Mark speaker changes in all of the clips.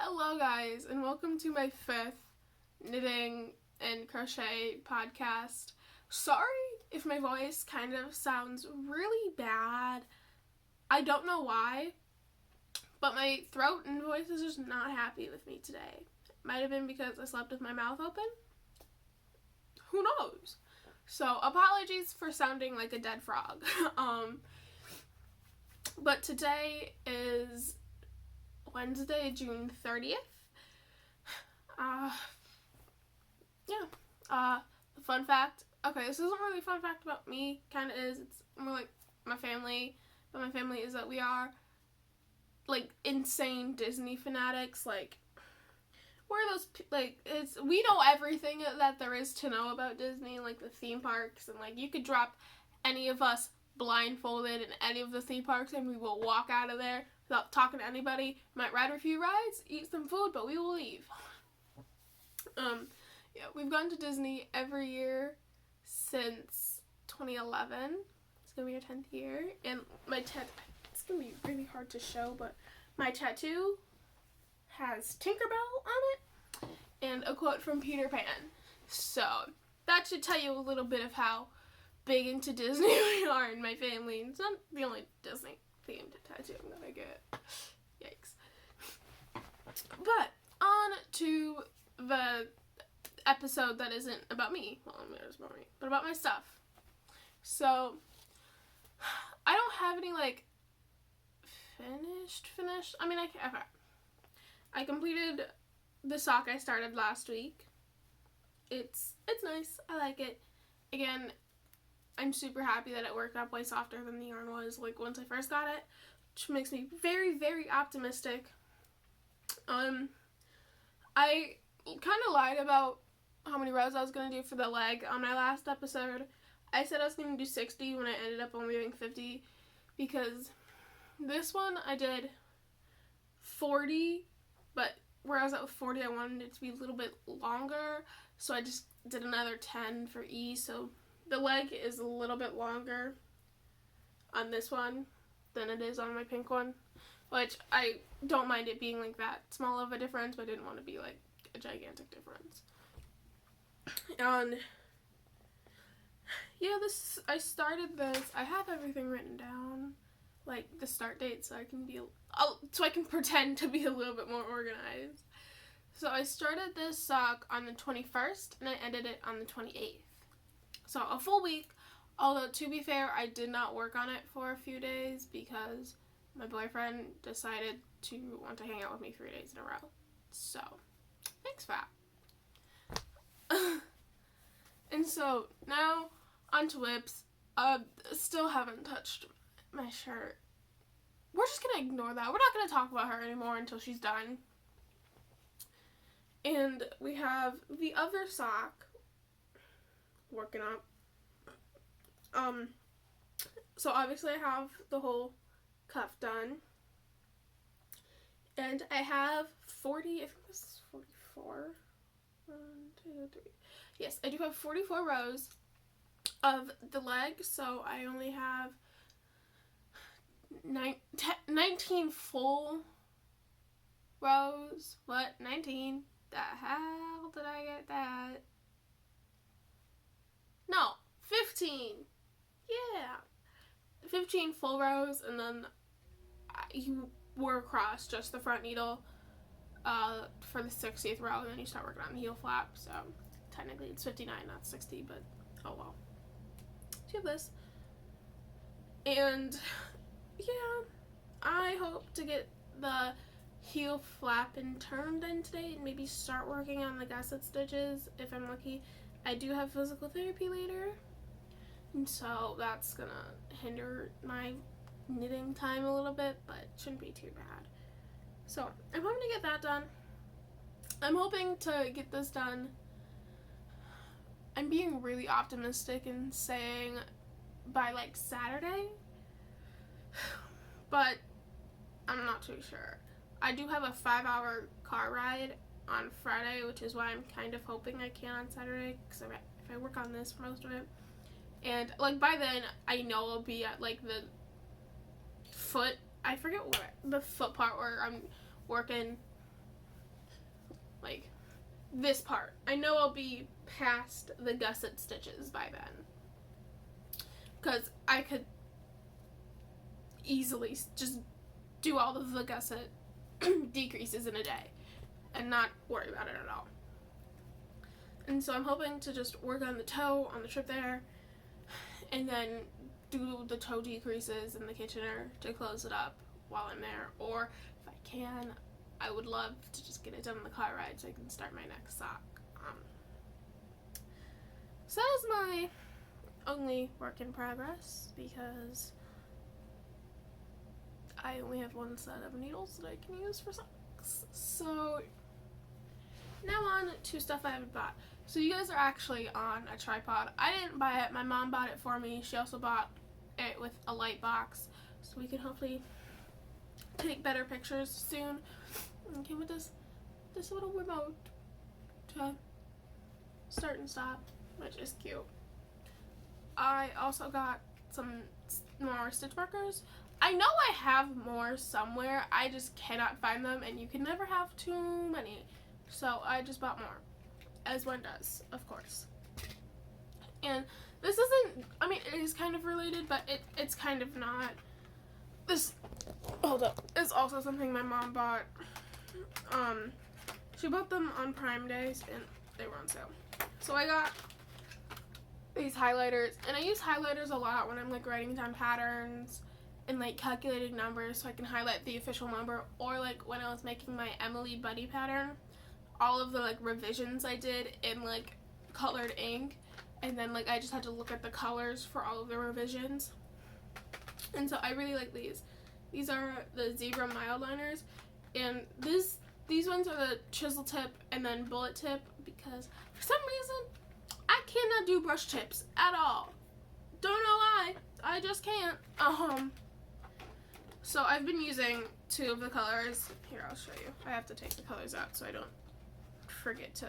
Speaker 1: Hello guys, and welcome to my 5th knitting and crochet podcast. Sorry if my voice kind of sounds really bad. I don't know why, but my throat and voice is just not happy with me today. Might have been because I slept with my mouth open. Who knows? So apologies for sounding like a dead frog. But today is Wednesday, June 30th. The fun fact. Okay, this isn't really a fun fact about me. Kind of is. It's more like my family. But my family is that we are, like, insane Disney fanatics. Like, we're those, like, we know everything that there is to know about Disney. Like, the theme parks. And, like, you could drop any of us blindfolded in any of the theme parks and we will walk out of there without talking to anybody. Might ride a few rides, eat some food, but we will leave. Yeah, we've gone to Disney every year since 2011. It's gonna be our 10th year, and it's gonna be really hard to show, but my tattoo has Tinkerbell on it and a quote from Peter Pan. So that should tell you a little bit of how big into Disney we are in my family. It's not the only Disney themed tattoo I'm gonna get. Yikes. But on to the episode that isn't about me. Well, I mean, it's about me, but about my stuff. So I don't have any like finished. I mean, I completed the sock I started last week. It's nice. I like it. Again, I'm super happy that it worked out way softer than the yarn was, like, once I first got it, which makes me very, very optimistic. I kind of lied about how many rows I was going to do for the leg on my last episode. I said I was going to do 60 when I ended up only doing 50, because this one I did 40, but where I was at 40, I wanted it to be a little bit longer, so I just did another 10 for E, so the leg is a little bit longer on this one than it is on my pink one, which I don't mind it being like that small of a difference, but I didn't want to be like a gigantic difference. And yeah, I started this. I have everything written down, like the start date, so I can pretend to be a little bit more organized. So I started this sock on the 21st and I ended it on the 28th. So a full week, although to be fair, I did not work on it for a few days because my boyfriend decided to want to hang out with me 3 days in a row. So, thanks, Fat. And so, now, on to whips. Still haven't touched my shirt. We're just gonna ignore that. We're not gonna talk about her anymore until she's done. And we have the other sock working up. So obviously I have the whole cuff done. And I have 40, I think this is 44. 1, 2, 3. Yes, I do have 44 rows of the leg, so I only have 19 full rows. What? 19? The hell did I get that? No, 15. Yeah. 15 full rows, and then you work across just the front needle for the 60th row, and then you start working on the heel flap. So technically it's 59, not 60, but oh well. So you have this. And yeah, I hope to get the heel flap and turned in today and maybe start working on the gusset stitches if I'm lucky. I do have physical therapy later, and so that's gonna hinder my knitting time a little bit, but it shouldn't be too bad. So I'm hoping to get that done. I'm hoping to get this done. I'm being really optimistic and saying by like Saturday, but I'm not too sure. I do have a 5-hour car ride on Friday, which is why I'm kind of hoping I can on Saturday, because if I work on this for most of it, and like by then I know I'll be at like the foot, I forget what the foot part where I'm working like this part. I know I'll be past the gusset stitches by then, because I could easily just do all of the gusset decreases in a day and not worry about it at all. And so I'm hoping to just work on the toe on the trip there, and then do the toe decreases in the Kitchener to close it up while I'm there. Or if I can, I would love to just get it done on the car ride so I can start my next sock. So that is my only work in progress, because I only have one set of needles that I can use for socks. So now on to stuff I haven't bought. So you guys are actually on a tripod. I didn't buy it. My mom bought it for me. She also bought it with a light box, so we can hopefully take better pictures soon. Okay, with this little remote to start and stop, which is cute. I also got some more stitch markers. I know I have more somewhere, I just cannot find them, and you can never have too many. So I just bought more, as one does, of course. And this isn't, I mean, it is kind of related, but it's kind of not. This, hold up, is also something my mom bought. She bought them on Prime Days, and they were on sale. So I got these highlighters, and I use highlighters a lot when I'm like writing down patterns and like calculating numbers so I can highlight the official number, or like when I was making my Emily Buddy pattern, all of the like revisions I did in like colored ink, and then like I just had to look at the colors for all of the revisions. And so I really like these. These are the zebra mild liners, and these ones are the chisel tip and then bullet tip, because for some reason I cannot do brush tips at all. Don't know why, I just can't. So I've been using two of the colors. Here, I'll show you. I have to take the colors out so I don't forget to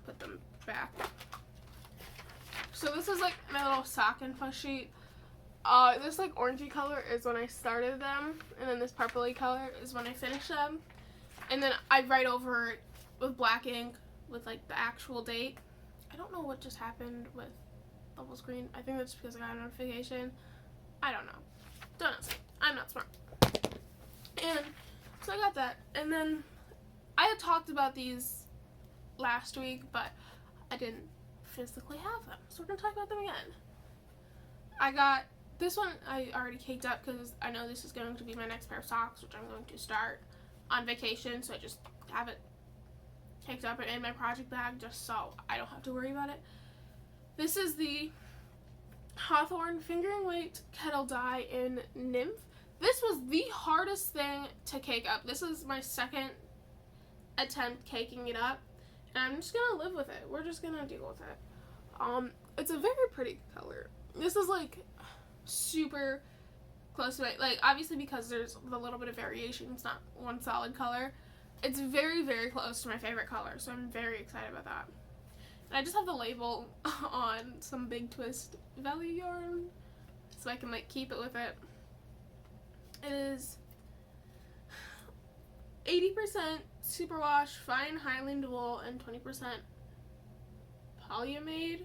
Speaker 1: put them back. So this is like my little sock and fuss sheet. This like orangey color is when I started them, and then this purpley color is when I finished them. And then I write over it with black ink with like the actual date. I don't know what just happened with bubble screen. I think that's because I got a notification. I don't know. Don't ask me. I'm not smart. And so I got that. And then I had talked about these last week, but I didn't physically have them. So we're going to talk about them again. I got this one I already caked up because I know this is going to be my next pair of socks, which I'm going to start on vacation. So I just have it caked up and in my project bag just so I don't have to worry about it. This is the Hawthorne Fingering Weight Kettle Die in Nymph. This was the hardest thing to cake up. This is my second attempt caking it up, and I'm just gonna live with it. We're just gonna deal with it. It's a very pretty color. This is like super close to my, like, obviously because there's a little bit of variation, it's not one solid color. It's very, very close to my favorite color, so I'm very excited about that. And I just have the label on some Big Twist Valley yarn so I can like keep it with it. It is 80% superwash fine Highland wool and 20% polyamide.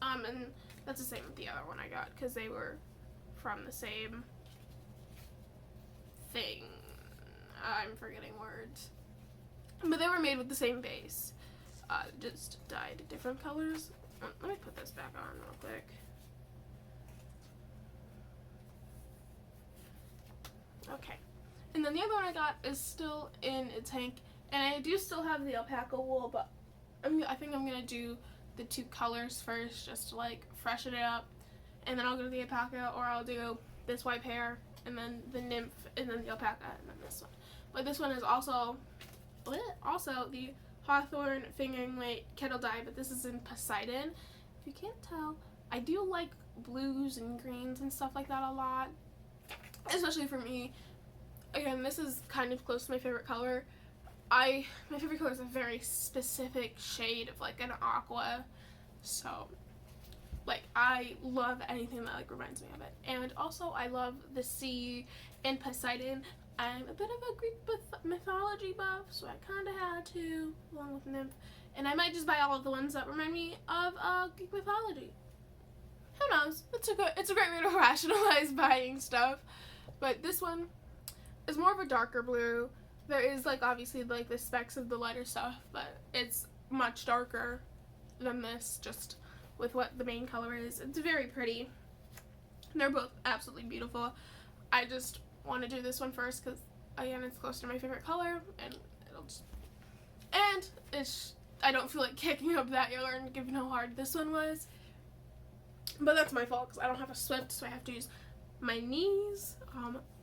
Speaker 1: And that's the same with the other one I got because they were from the same thing. I'm forgetting words. But they were made with the same base. Just dyed different colors. Let me put this back on real quick. Okay. And then the other one I got is still in a tank. And I do still have the alpaca wool, but I think I'm going to do the two colors first just to like freshen it up. And then I'll go to the alpaca, or I'll do this white pear, and then the nymph, and then the alpaca, and then this one. But this one is also the Hawthorne Fingering Weight Kettle Dye, but this is in Poseidon. If you can't tell, I do like blues and greens and stuff like that a lot, especially for me. Again, this is kind of close to my favorite color. My favorite color is a very specific shade of like an aqua, so like I love anything that like reminds me of it. And also I love the sea in Poseidon. I'm a bit of a Greek mythology buff, so I kind of had to, along with Nymph. And I might just buy all of the ones that remind me of Greek mythology. Who knows? It's a great way to rationalize buying stuff. But this one is more of a darker blue. There is, like, obviously, like, the specks of the lighter stuff, but it's much darker than this, just with what the main color is. It's very pretty. They're both absolutely beautiful. I just want to do this one first because, again, it's close to my favorite color, and I don't feel like kicking up that yarn given how hard this one was. But that's my fault because I don't have a Swift, so I have to use my knees.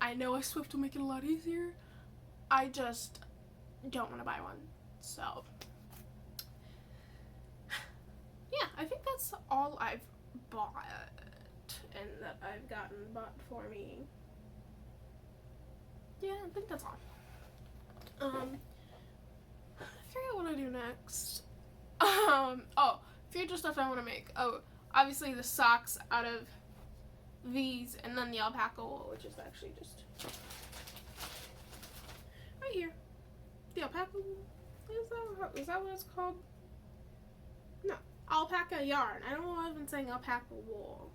Speaker 1: I know a Swift will make it a lot easier. I just don't want to buy one. So, yeah, I think that's all I've bought and that I've gotten bought for me. Yeah, I think that's all. I forget what I do next. Future stuff I want to make. Obviously the socks out of these, and then the alpaca wool, which is actually just right here. The alpaca wool. Is that what it's called? No, alpaca yarn. I don't know why I've been saying alpaca wool.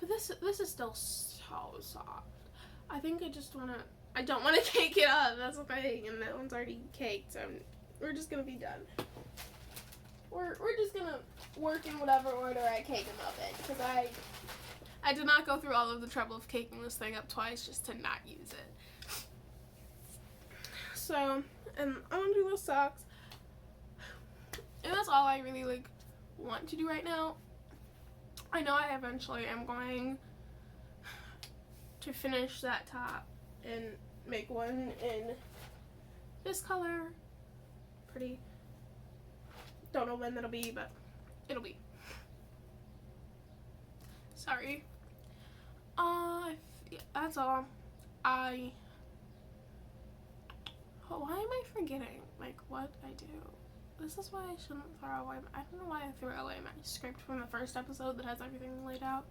Speaker 1: But this is still so soft. I think I don't want to cake it up. That's the thing, and that one's already caked, so we're just gonna be done. We're just gonna work in whatever order I cake them up in, because I did not go through all of the trouble of caking this thing up twice just to not use it. So, and I want to do those socks, and that's all I really want to do right now. I know I eventually am going to finish that top and make one in this color. Pretty. Don't know when that'll be, but it'll be. Sorry. Yeah, that's all. Why am I forgetting, what I do? This is why I shouldn't throw away. I don't know why I threw away my script from the first episode that has everything laid out.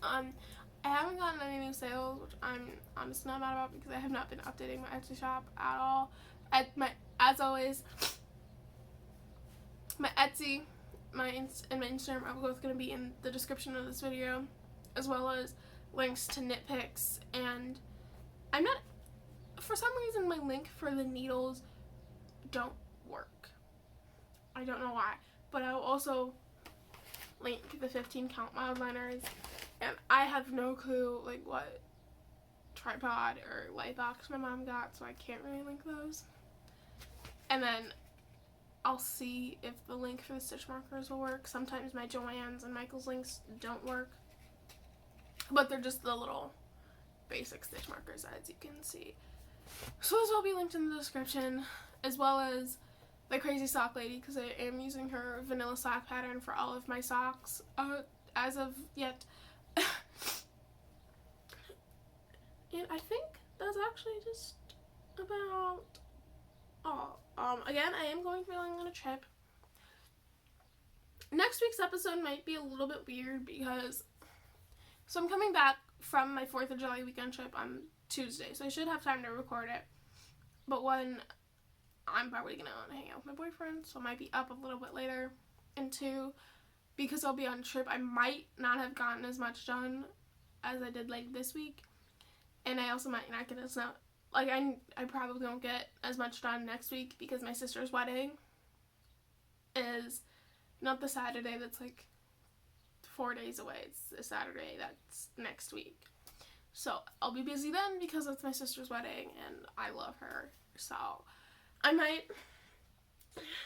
Speaker 1: I haven't gotten any new sales, which I'm honestly not mad about because I have not been updating my Etsy shop at all. As always, my Etsy, and my Instagram are both going to be in the description of this video, as well as links to knit pics. And for some reason, my link for the needles don't work. I don't know why, but I will also link the 15 count mild liners, and I have no clue what tripod or light box my mom got, so I can't really link those. And then I'll see if the link for the stitch markers will work. Sometimes my Joann's and Michael's links don't work, but they're just the little basic stitch markers, as you can see. So those will be linked in the description, as well as the Crazy Sock Lady, because I am using her vanilla sock pattern for all of my socks as of yet. And I think that's actually just about all. Again, I am going to be on a trip. Next week's episode might be a little bit weird because, so I'm coming back from my 4th of July weekend trip on Tuesday, so I should have time to record it. But when I'm probably gonna hang out with my boyfriend, so I might be up a little bit later. And 2, because I'll be on a trip, I might not have gotten as much done as I did this week. And I also might not get as I probably won't get as much done next week because my sister's wedding is not the Saturday that's 4 days away. It's the Saturday that's next week. So I'll be busy then because it's my sister's wedding and I love her. So I might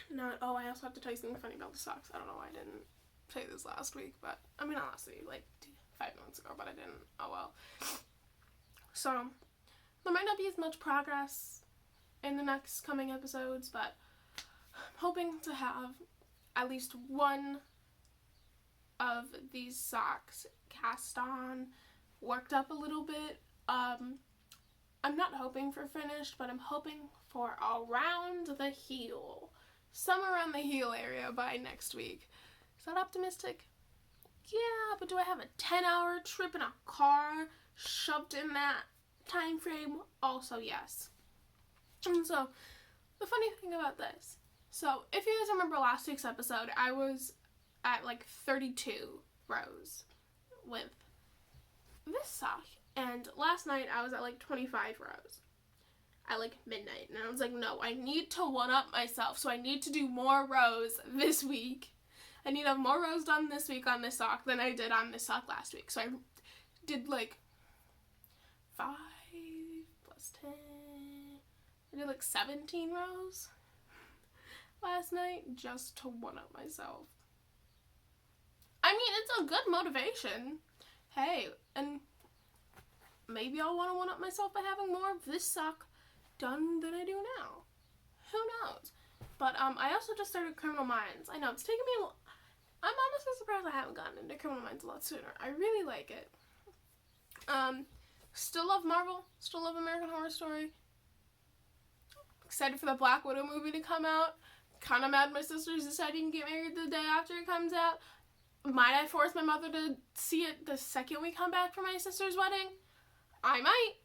Speaker 1: not. Oh, I also have to tell you something funny about the socks. I don't know why I didn't say this last week, but honestly, 5 months ago, but I didn't. Oh well. So there might not be as much progress in the next coming episodes, but I'm hoping to have at least one of these socks cast on, worked up a little bit. I'm not hoping for finished, but I'm hoping for around the heel. Somewhere around the heel area by next week. Is that optimistic? yeah, but do I have a 10-hour trip in a car shoved in that time frame? Also, yes. And so, the funny thing about this, so if you guys remember last week's episode, I was at like 32 rows with this sock, and last night I was at like 25 rows at like midnight, and I was like, no, I need to one-up myself, so I need to do more rows this week. I need to have more rows done this week on this sock than I did on this sock last week. So I did like 5 plus 10, I did like 17 rows last night just to one-up myself. I mean, it's a good motivation. Hey, and maybe I'll want to one-up myself by having more of this sock done than I do now. Who knows? But I also just started Criminal Minds. I know, it's taken me I'm honestly surprised I haven't gotten into Criminal Minds a lot sooner. I really like it. Still love Marvel. Still love American Horror Story. Excited for the Black Widow movie to come out. Kind of mad my sister's deciding to get married the day after it comes out. Might I force my mother to see it the second we come back from my sister's wedding? I might.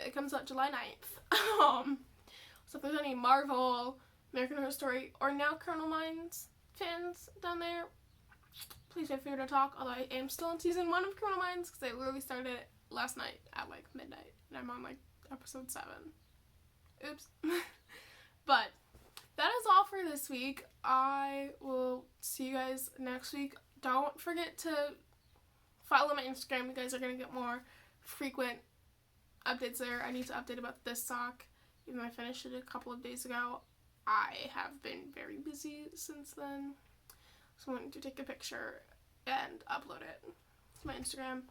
Speaker 1: It comes out July 9th. So if there's any Marvel, American Horror Story, or now Criminal Minds fans down there, please feel free to talk. Although I am still in season 1 of Criminal Minds because I literally started it last night at like midnight, and I'm on like episode 7. Oops. But that is all for this week. I will see you guys next week. Don't forget to follow my Instagram. You guys are going to get more frequent updates there. I need to update about this sock. Even though I finished it a couple of days ago, I have been very busy since then. So I wanted to take a picture and upload it to my Instagram.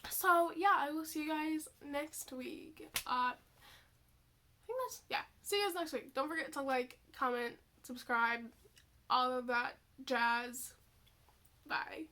Speaker 1: So yeah, I will see you guys next week. See you guys next week. Don't forget to like, comment, subscribe, all of that jazz. Bye.